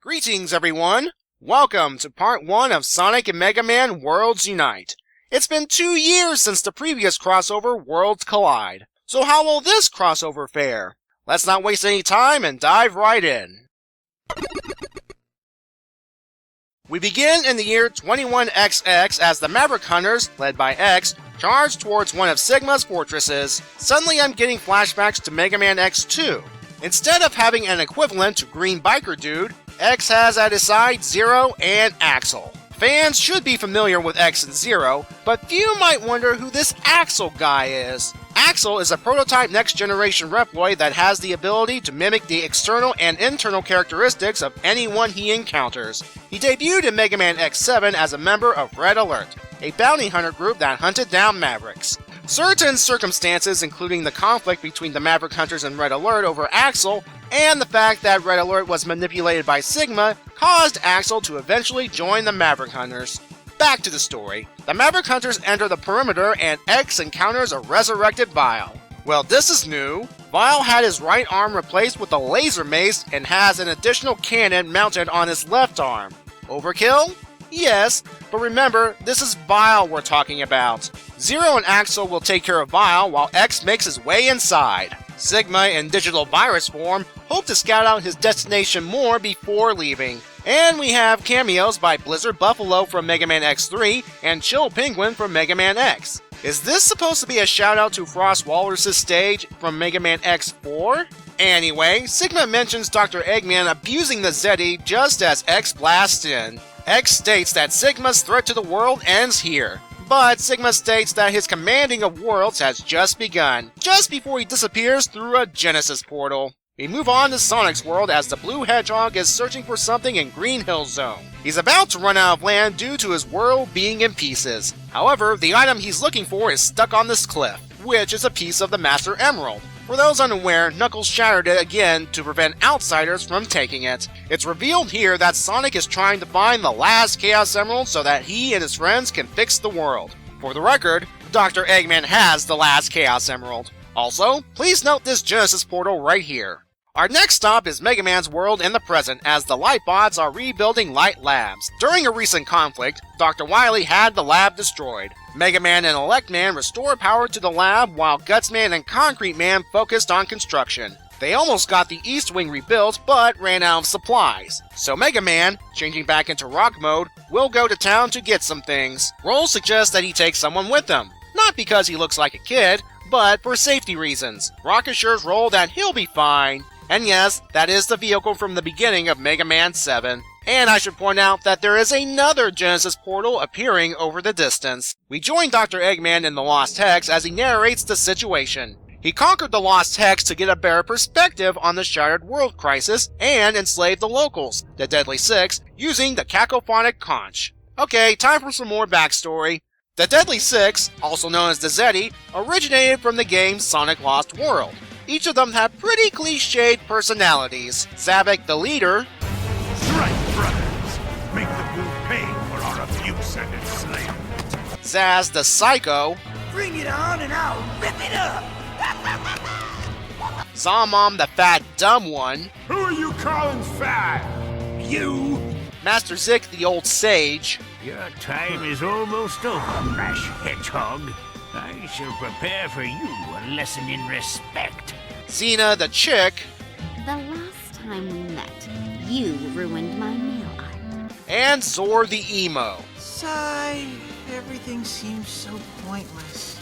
Greetings, everyone! Welcome to part 1 of Sonic and Mega Man Worlds Unite. It's been 2 years since the previous crossover, Worlds Collide. So how will this crossover fare? Let's not waste any time and dive right in. We begin in the year 21XX as the Maverick Hunters, led by X, charge towards one of Sigma's fortresses. Suddenly I'm getting flashbacks to Mega Man X2. Instead of having an equivalent to Green Biker Dude, X has at his side Zero and Axel. Fans should be familiar with X and Zero, but few might wonder who this Axel guy is. Axel is a prototype next-generation Reploid that has the ability to mimic the external and internal characteristics of anyone he encounters. He debuted in Mega Man X7 as a member of Red Alert, a bounty hunter group that hunted down Mavericks. Certain circumstances, including the conflict between the Maverick Hunters and Red Alert over Axel, and the fact that Red Alert was manipulated by Sigma, caused Axel to eventually join the Maverick Hunters. Back to the story. The Maverick Hunters enter the perimeter and X encounters a resurrected Vile. Well, this is new. Vile had his right arm replaced with a laser mace and has an additional cannon mounted on his left arm. Overkill? Yes, but remember, this is Vile we're talking about. Zero and Axel will take care of Vile while X makes his way inside. Sigma, in digital virus form, hope to scout out his destination more before leaving. And we have cameos by Blizzard Buffalo from Mega Man X3 and Chill Penguin from Mega Man X. Is this supposed to be a shout out to Frost Walrus' stage from Mega Man X4? Anyway, Sigma mentions Dr. Eggman abusing the Zeti just as X blasts in. X states that Sigma's threat to the world ends here. But Sigma states that his commanding of worlds has just begun, just before he disappears through a Genesis portal. We move on to Sonic's world as the Blue Hedgehog is searching for something in Green Hill Zone. He's about to run out of land due to his world being in pieces. However, the item he's looking for is stuck on this cliff, which is a piece of the Master Emerald. For those unaware, Knuckles shattered it again to prevent outsiders from taking it. It's revealed here that Sonic is trying to find the last Chaos Emerald so that he and his friends can fix the world. For the record, Dr. Eggman has the last Chaos Emerald. Also, please note this Genesis portal right here. Our next stop is Mega Man's world in the present as the Lightbots are rebuilding Light Labs. During a recent conflict, Dr. Wily had the lab destroyed. Mega Man and Elect Man restored power to the lab while Guts Man and Concrete Man focused on construction. They almost got the East Wing rebuilt but ran out of supplies. So Mega Man, changing back into rock mode, will go to town to get some things. Roll suggests that he takes someone with him. Not because he looks like a kid, but for safety reasons. Rock assures Roll that he'll be fine. And yes, that is the vehicle from the beginning of Mega Man 7. And I should point out that there is another Genesis portal appearing over the distance. We join Dr. Eggman in the Lost Hex as he narrates the situation. He conquered the Lost Hex to get a better perspective on the Shattered World crisis and enslave the locals, the Deadly Six, using the cacophonic conch. Okay, time for some more backstory. The Deadly Six, also known as the Zeti, originated from the game Sonic Lost World. Each of them have pretty cliched personalities. Zavik, the leader. Strike, brothers! Make the Blue pay for our abuse and enslavement. Zaz, the psycho. Bring it on and I'll rip it up! Zomom, the fat dumb one. Who are you calling fat? You! Master Zik, the old sage. Your time is almost over, rash hedgehog. I shall prepare for you a lesson in respect. Xena, the chick. The last time we met, you ruined my nail art. And Zor, the emo. Sigh, everything seems so pointless.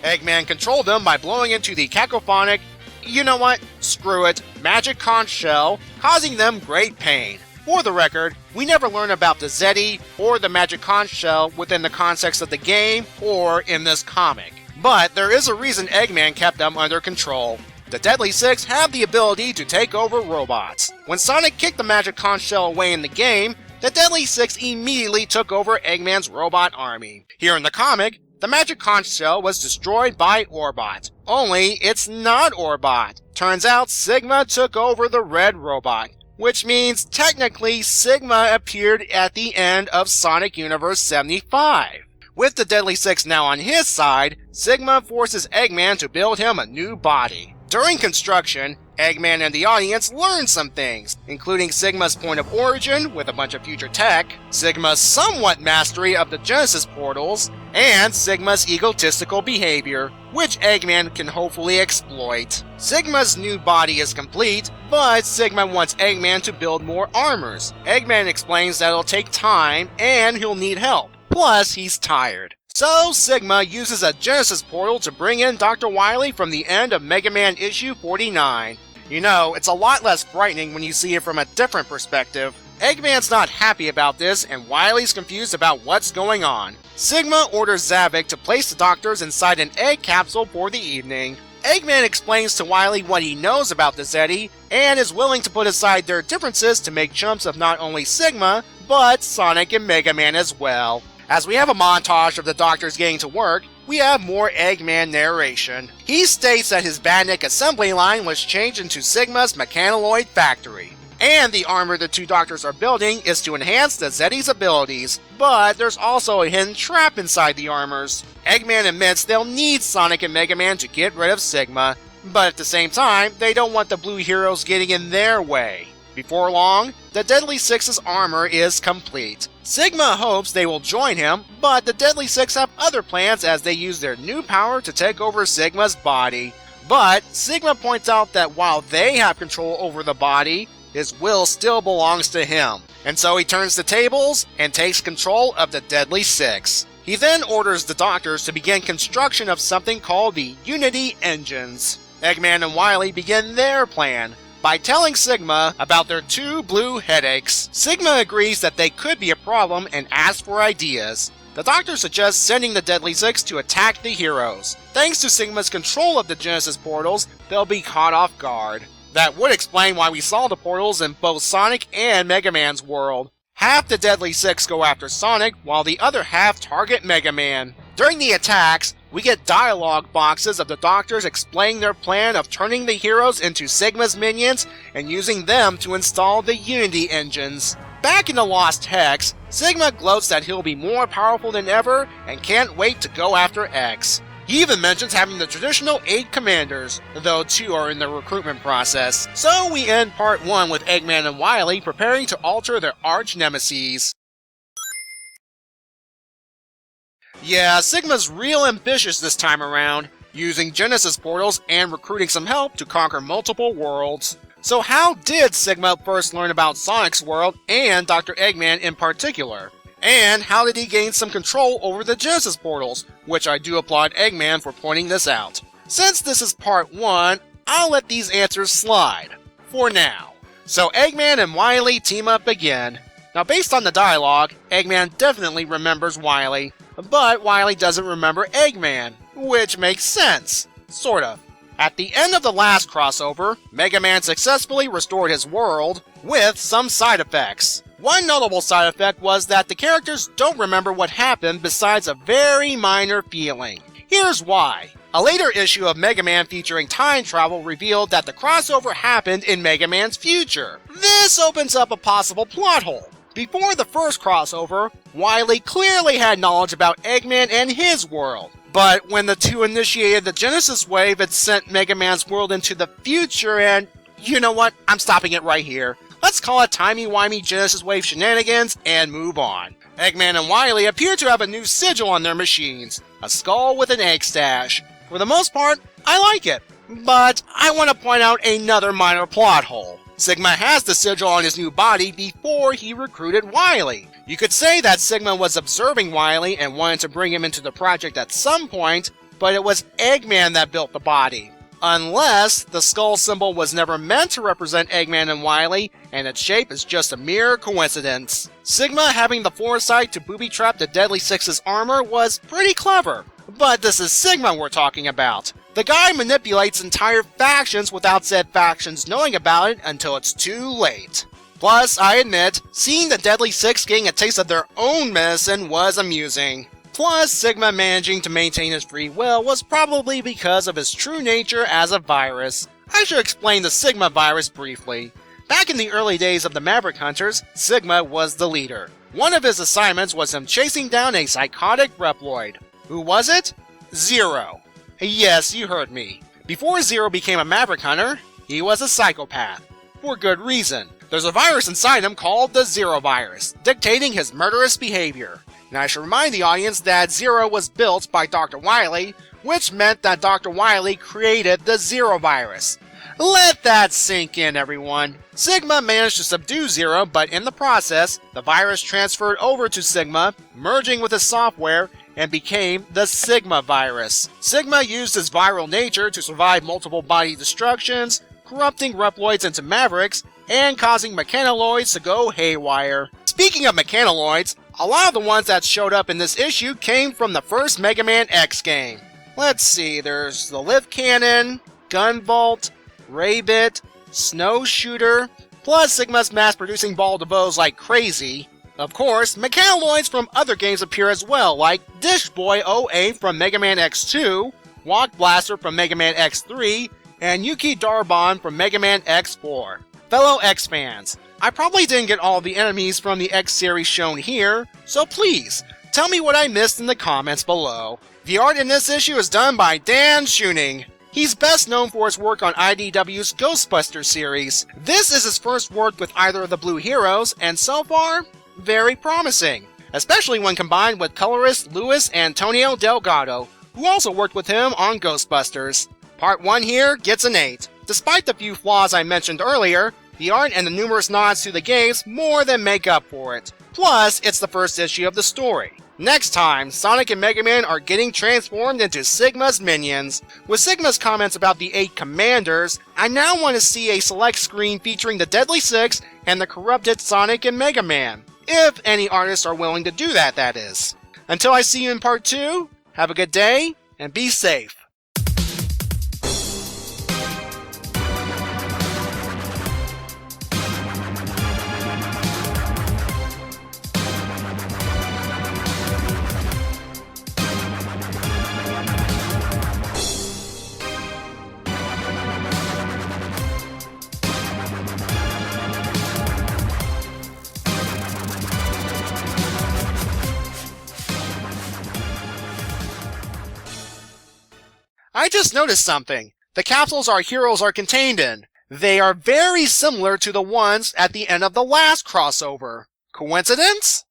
Eggman controlled them by blowing into the cacophonic, you know what, screw it, magic conch shell, causing them great pain. For the record, we never learn about the Zeti or the magic conch shell within the context of the game or in this comic. But there is a reason Eggman kept them under control. The Deadly Six have the ability to take over robots. When Sonic kicked the magic conch shell away in the game, the Deadly Six immediately took over Eggman's robot army. Here in the comic, the magic conch shell was destroyed by Orbot. Only it's not Orbot. Turns out Sigma took over the red robot. Which means, technically, Sigma appeared at the end of Sonic Universe 75. With the Deadly Six now on his side, Sigma forces Eggman to build him a new body. During construction, Eggman and the audience learn some things, including Sigma's point of origin with a bunch of future tech, Sigma's somewhat mastery of the Genesis portals, and Sigma's egotistical behavior, which Eggman can hopefully exploit. Sigma's new body is complete, but Sigma wants Eggman to build more armors. Eggman explains that it'll take time and he'll need help. Plus, he's tired. So, Sigma uses a Genesis portal to bring in Dr. Wily from the end of Mega Man issue 49. You know, it's a lot less frightening when you see it from a different perspective. Eggman's not happy about this, and Wily's confused about what's going on. Sigma orders Zavik to place the doctors inside an egg capsule for the evening. Eggman explains to Wily what he knows about the Zeti, and is willing to put aside their differences to make chumps of not only Sigma, but Sonic and Mega Man as well. As we have a montage of the doctors getting to work, we have more Eggman narration. He states that his Badnik assembly line was changed into Sigma's Mechanaloid factory, and the armor the two doctors are building is to enhance the Zeti's abilities, but there's also a hidden trap inside the armors. Eggman admits they'll need Sonic and Mega Man to get rid of Sigma, but at the same time, they don't want the blue heroes getting in their way. Before long, the Deadly Six's armor is complete. Sigma hopes they will join him, but the Deadly Six have other plans as they use their new power to take over Sigma's body. But Sigma points out that while they have control over the body, his will still belongs to him. And so he turns the tables and takes control of the Deadly Six. He then orders the doctors to begin construction of something called the Unity Engines. Eggman and Wily begin their plan by telling Sigma about their two blue headaches. Sigma agrees that they could be a problem and asks for ideas. The doctor suggests sending the Deadly Six to attack the heroes. Thanks to Sigma's control of the Genesis portals, they'll be caught off guard. That would explain why we saw the portals in both Sonic and Mega Man's world. Half the Deadly Six go after Sonic, while the other half target Mega Man. During the attacks, we get dialogue boxes of the doctors explaining their plan of turning the heroes into Sigma's minions and using them to install the Unity engines. Back in the Lost Hex, Sigma gloats that he'll be more powerful than ever and can't wait to go after X. He even mentions having the traditional 8 commanders, though 2 are in the recruitment process. So we end part 1 with Eggman and Wily preparing to alter their arch nemeses. Yeah, Sigma's real ambitious this time around, using Genesis portals and recruiting some help to conquer multiple worlds. So how did Sigma first learn about Sonic's world and Dr. Eggman in particular? And how did he gain some control over the Genesis portals, which I do applaud Eggman for pointing this out. Since this is part 1, I'll let these answers slide, for now. So Eggman and Wily team up again. Now based on the dialogue, Eggman definitely remembers Wily, but Wily doesn't remember Eggman, which makes sense, sort of. At the end of the last crossover, Mega Man successfully restored his world with some side effects. One notable side effect was that the characters don't remember what happened besides a very minor feeling. Here's why. A later issue of Mega Man featuring time travel revealed that the crossover happened in Mega Man's future. This opens up a possible plot hole. Before the first crossover, Wily clearly had knowledge about Eggman and his world. But when the two initiated the Genesis wave, it sent Mega Man's world into the future and... You know what? I'm stopping it right here. Let's call it timey-wimey Genesis wave shenanigans and move on. Eggman and Wily appear to have a new sigil on their machines. A skull with an egg stash. For the most part, I like it. But I want to point out another minor plot hole. Sigma has the sigil on his new body before he recruited Wily. You could say that Sigma was observing Wily and wanted to bring him into the project at some point, but it was Eggman that built the body. Unless the skull symbol was never meant to represent Eggman and Wily, and its shape is just a mere coincidence. Sigma having the foresight to booby-trap the Deadly Six's armor was pretty clever. But this is Sigma we're talking about. The guy manipulates entire factions without said factions knowing about it until it's too late. Plus, I admit, seeing the Deadly Six getting a taste of their own medicine was amusing. Plus, Sigma managing to maintain his free will was probably because of his true nature as a virus. I should explain the Sigma virus briefly. Back in the early days of the Maverick Hunters, Sigma was the leader. One of his assignments was him chasing down a psychotic Reploid. Who was it? Zero. Yes, you heard me. Before Zero became a Maverick Hunter, he was a psychopath. For good reason. There's a virus inside him called the Zero Virus, dictating his murderous behavior. Now I should remind the audience that Zero was built by Dr. Wily, which meant that Dr. Wily created the Zero Virus. Let that sink in, everyone. Sigma managed to subdue Zero, but in the process, the virus transferred over to Sigma, merging with his software, and became the Sigma virus. Sigma used his viral nature to survive multiple body destructions, corrupting Reploids into Mavericks, and causing Mechanoids to go haywire. Speaking of Mechanoids, a lot of the ones that showed up in this issue came from the first Mega Man X game. Let's see, there's the Lift Cannon, Gun Vault, Rabbit, Snow Shooter, plus Sigma's mass-producing ball de bows like crazy. Of course, Mechanoids from other games appear as well, like Dish Boy OA from Mega Man X2, Walk Blaster from Mega Man X3, and Yuki Darbon from Mega Man X4. Fellow X fans, I probably didn't get all the enemies from the X series shown here, so please, tell me what I missed in the comments below. The art in this issue is done by Dan Schoening. He's best known for his work on IDW's Ghostbusters series. This is his first work with either of the Blue Heroes, and so far, very promising, especially when combined with colorist Luis Antonio Delgado, who also worked with him on Ghostbusters. Part 1 here gets an 8. Despite the few flaws I mentioned earlier, the art and the numerous nods to the games more than make up for it. Plus, it's the first issue of the story. Next time, Sonic and Mega Man are getting transformed into Sigma's minions. With Sigma's comments about the 8 commanders, I now want to see a select screen featuring the Deadly Six and the corrupted Sonic and Mega Man. If any artists are willing to do that, that is. Until I see you in part 2, have a good day, and be safe. I just noticed something. The capsules our heroes are contained in. They are very similar to the ones at the end of the last crossover. Coincidence?